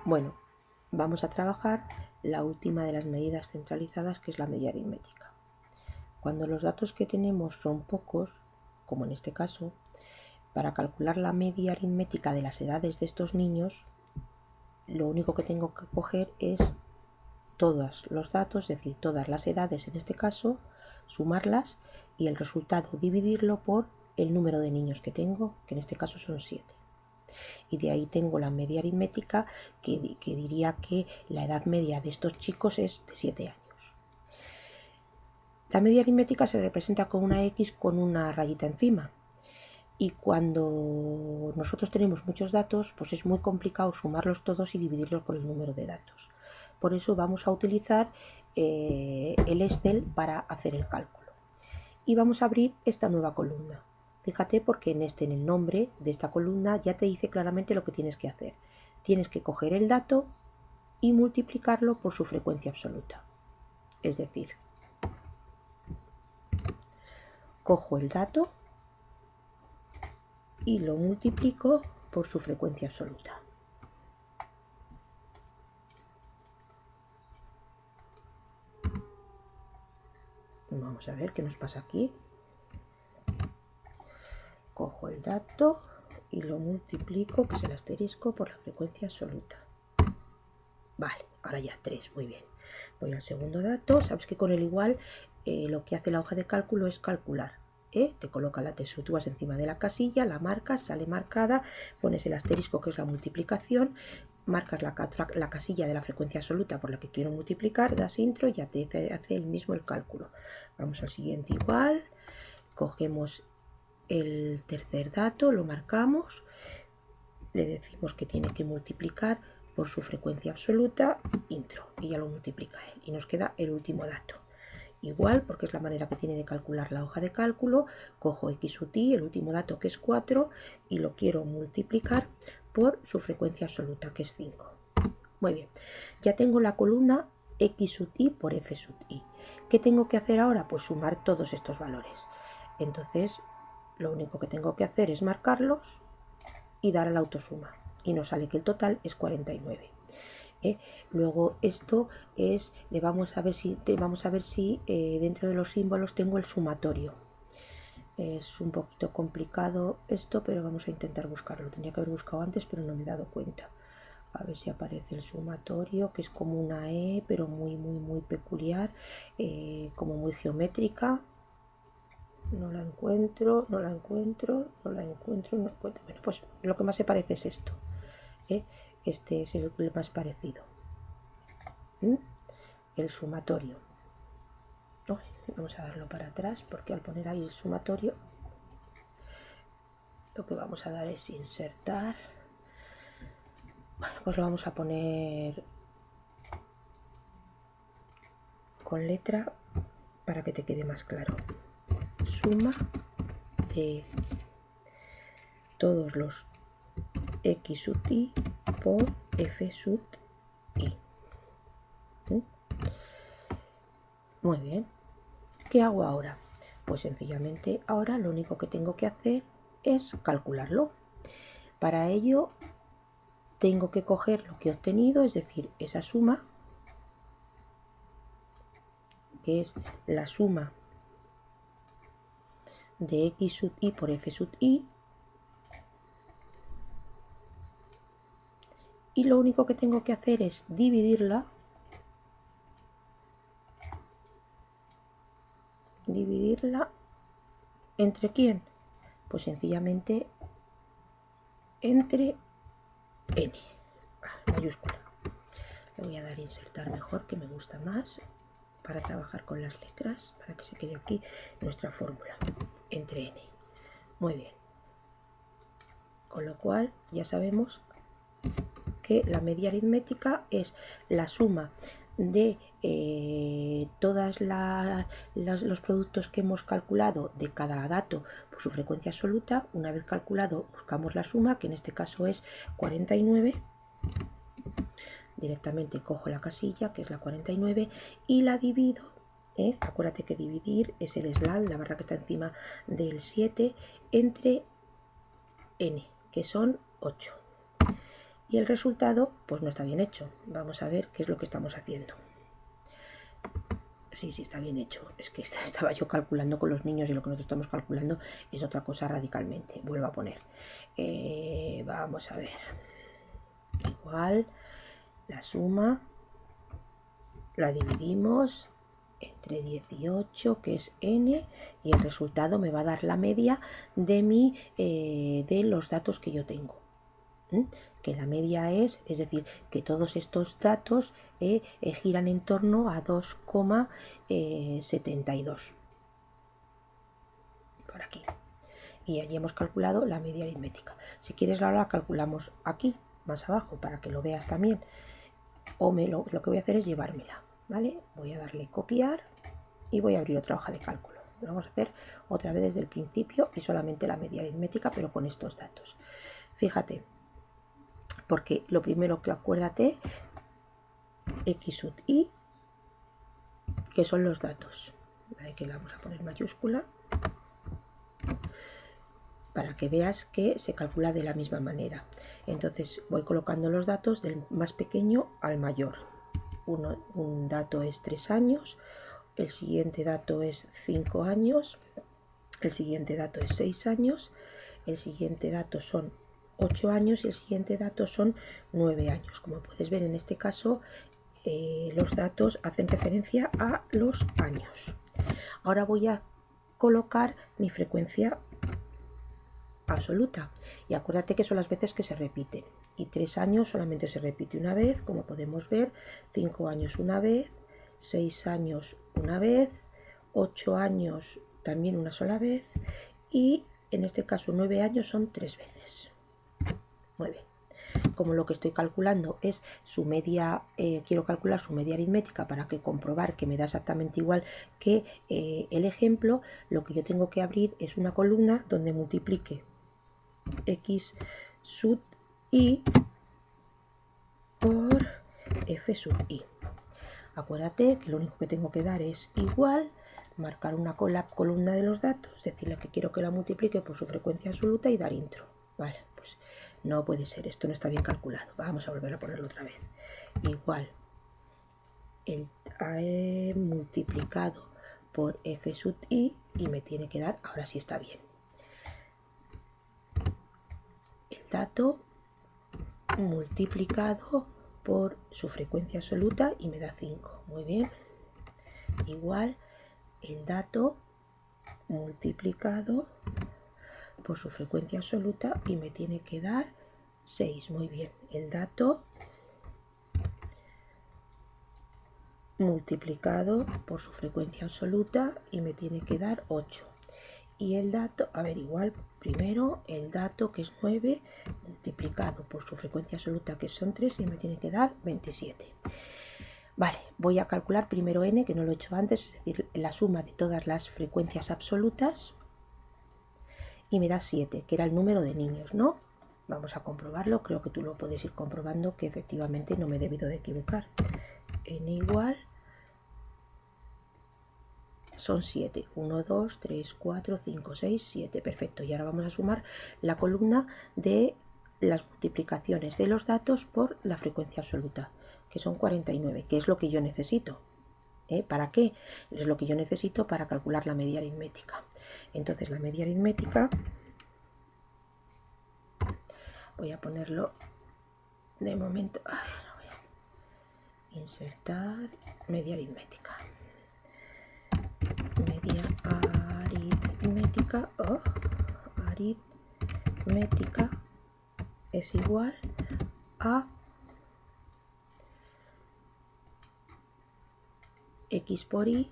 Bueno, vamos a trabajar la última de las medidas centralizadas, que es la media aritmética. Cuando los datos que tenemos son pocos, como en este caso, para calcular la media aritmética de las edades de estos niños, lo único que tengo que coger es todos los datos, es decir, todas las edades en este caso, sumarlas y el resultado dividirlo por el número de niños que tengo, que en este caso son 7. Y de ahí tengo la media aritmética que diría que la edad media de estos chicos es de 7 años. La media aritmética se representa con una X con una rayita encima. Y cuando nosotros tenemos muchos datos, pues es muy complicado sumarlos todos y dividirlos por el número de datos. Por eso vamos a utilizar el Excel para hacer el cálculo. Y vamos a abrir esta nueva columna. Fíjate porque en el nombre de esta columna ya te dice claramente lo que tienes que hacer. Tienes que coger el dato y multiplicarlo por su frecuencia absoluta. Es decir, cojo el dato y lo multiplico por su frecuencia absoluta. Vamos a ver qué nos pasa aquí. Cojo el dato y lo multiplico, que es el asterisco, por la frecuencia absoluta. Vale, ahora ya 3, muy bien. Voy al segundo dato. Sabes que con el igual lo que hace la hoja de cálculo es calcular. Te coloca la tesutúas encima de la casilla, la marcas, sale marcada, pones el asterisco, que es la multiplicación, marcas la casilla de la frecuencia absoluta por la que quiero multiplicar, das intro y ya te hace el mismo el cálculo. Vamos al siguiente igual, cogemos el tercer dato, lo marcamos, le decimos que tiene que multiplicar por su frecuencia absoluta, intro, y ya lo multiplica él. Y nos queda el último dato. Igual, porque es la manera que tiene de calcular la hoja de cálculo, cojo x sub i, el último dato que es 4, y lo quiero multiplicar por su frecuencia absoluta, que es 5. Muy bien, ya tengo la columna x sub i por f sub i. ¿Qué tengo que hacer ahora? Pues sumar todos estos valores. Entonces, lo único que tengo que hacer es marcarlos y dar a la autosuma. Y nos sale que el total es 49. Luego esto es, vamos a ver si dentro de los símbolos tengo el sumatorio. Es un poquito complicado esto, pero vamos a intentar buscarlo. Tendría que haber buscado antes, pero no me he dado cuenta. A ver si aparece el sumatorio, que es como una E, pero muy peculiar, como muy geométrica. No la encuentro. Bueno, pues lo que más se parece es esto. Este es el más parecido. El sumatorio. Vamos a darlo para atrás porque al poner ahí el sumatorio lo que vamos a dar es insertar. Bueno, pues lo vamos a poner con letra para que te quede más claro. Suma de todos los x sub i por f sub i. Muy bien. ¿Qué hago ahora? Pues sencillamente ahora lo único que tengo que hacer es calcularlo. Para ello tengo que coger lo que he obtenido, es decir, esa suma, que es la suma de x sub i por f sub i, y lo único que tengo que hacer es dividirla ¿entre quién? Pues sencillamente entre n, mayúscula. Le voy a dar a insertar mejor, que me gusta más para trabajar con las letras, para que se quede aquí nuestra fórmula, entre n. Muy bien. Con lo cual ya sabemos que la media aritmética es la suma de todos los productos que hemos calculado de cada dato por su frecuencia absoluta. Una vez calculado, buscamos la suma, que en este caso es 49. Directamente cojo la casilla, que es la 49, y la divido. Acuérdate que dividir es el slang, la barra que está encima del 7, entre n, que son 8. y el resultado pues no está bien hecho. Vamos a ver qué es lo que estamos haciendo. Sí, está bien hecho. Es que estaba yo calculando con los niños y lo que nosotros estamos calculando es otra cosa radicalmente. Vuelvo a poner. Vamos a ver. Igual, la suma la dividimos entre 18, que es n, y el resultado me va a dar la media de los datos que yo tengo. Que la media es decir, que todos estos datos giran en torno a 2,72 por aquí, y allí hemos calculado la media aritmética. Si quieres ahora la calculamos aquí más abajo para que lo veas también, o lo que voy a hacer es llevármela, ¿vale? Voy a darle copiar y voy a abrir otra hoja de cálculo. Lo vamos a hacer otra vez desde el principio y solamente la media aritmética, pero con estos datos. Fíjate, porque lo primero que acuérdate, x sub i, que son los datos. Que la vamos a poner mayúscula para que veas que se calcula de la misma manera. Entonces voy colocando los datos del más pequeño al mayor. Un dato es 3 años, el siguiente dato es 5 años, el siguiente dato es 6 años, el siguiente dato son 8 años y el siguiente dato son 9 años. Como puedes ver, en este caso los datos hacen referencia a los años. Ahora voy a colocar mi frecuencia absoluta y acuérdate que son las veces que se repiten, y 3 años solamente se repite una vez, como podemos ver, 5 años una vez, 6 años una vez, 8 años también una sola vez, y en este caso 9 años son 3 veces. Muy bien. Como lo que estoy calculando es su media, quiero calcular su media aritmética para que comprobar que me da exactamente igual que el ejemplo, lo que yo tengo que abrir es una columna donde multiplique x sub i por f sub i. Acuérdate que lo único que tengo que dar es igual, marcar una columna de los datos, decirle que quiero que la multiplique por su frecuencia absoluta y dar intro. Vale, pues no puede ser, esto no está bien calculado. Vamos a volver a ponerlo otra vez. Igual el multiplicado por f sub i, y me tiene que dar, ahora sí está bien, el dato multiplicado por su frecuencia absoluta y me da 5. Muy bien. Igual el dato multiplicado por su frecuencia absoluta y me tiene que dar 6. Muy bien. El dato multiplicado por su frecuencia absoluta y me tiene que dar 8. Y el dato, a ver, igual, primero el dato que es 9 multiplicado por su frecuencia absoluta que son 3 y me tiene que dar 27. Vale, voy a calcular primero n, que no lo he hecho antes, es decir, la suma de todas las frecuencias absolutas, y me da 7, que era el número de niños, ¿no? Vamos a comprobarlo, creo que tú lo puedes ir comprobando que efectivamente no me he debido de equivocar. N igual son 7, 1, 2, 3, 4, 5, 6, 7, perfecto. Y ahora vamos a sumar la columna de las multiplicaciones de los datos por la frecuencia absoluta, que son 49, que es lo que yo necesito. ¿Para qué? Es lo que yo necesito para calcular la media aritmética. Entonces la media aritmética, voy a ponerlo de momento, voy a insertar media aritmética. Media aritmética, aritmética es igual a x por i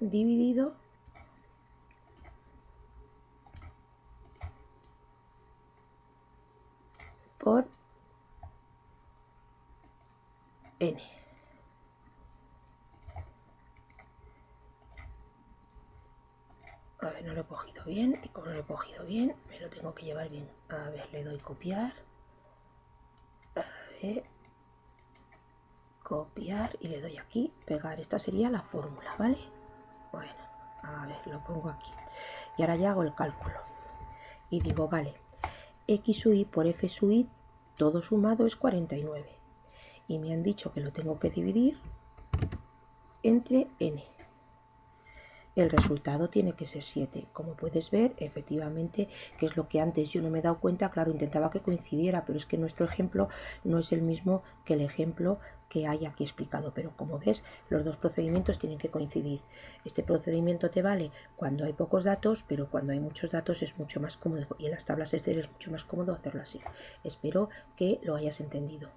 dividido por n. A ver, no lo he cogido bien, y como no lo he cogido bien, me lo tengo que llevar bien. A ver, le doy copiar. A ver, copiar y le doy aquí, pegar. Esta sería la fórmula, ¿vale? Bueno, a ver, lo pongo aquí. Y ahora ya hago el cálculo. y digo, vale, x sub i por f sub i todo sumado es 49 y me han dicho que lo tengo que dividir entre n. El resultado tiene que ser 7. Como puedes ver, efectivamente, que es lo que antes yo no me he dado cuenta, claro, intentaba que coincidiera, pero es que nuestro ejemplo no es el mismo que el ejemplo que hay aquí explicado. Pero como ves, los dos procedimientos tienen que coincidir. Este procedimiento te vale cuando hay pocos datos, pero cuando hay muchos datos es mucho más cómodo y en las tablas Excel es mucho más cómodo hacerlo así. Espero que lo hayas entendido.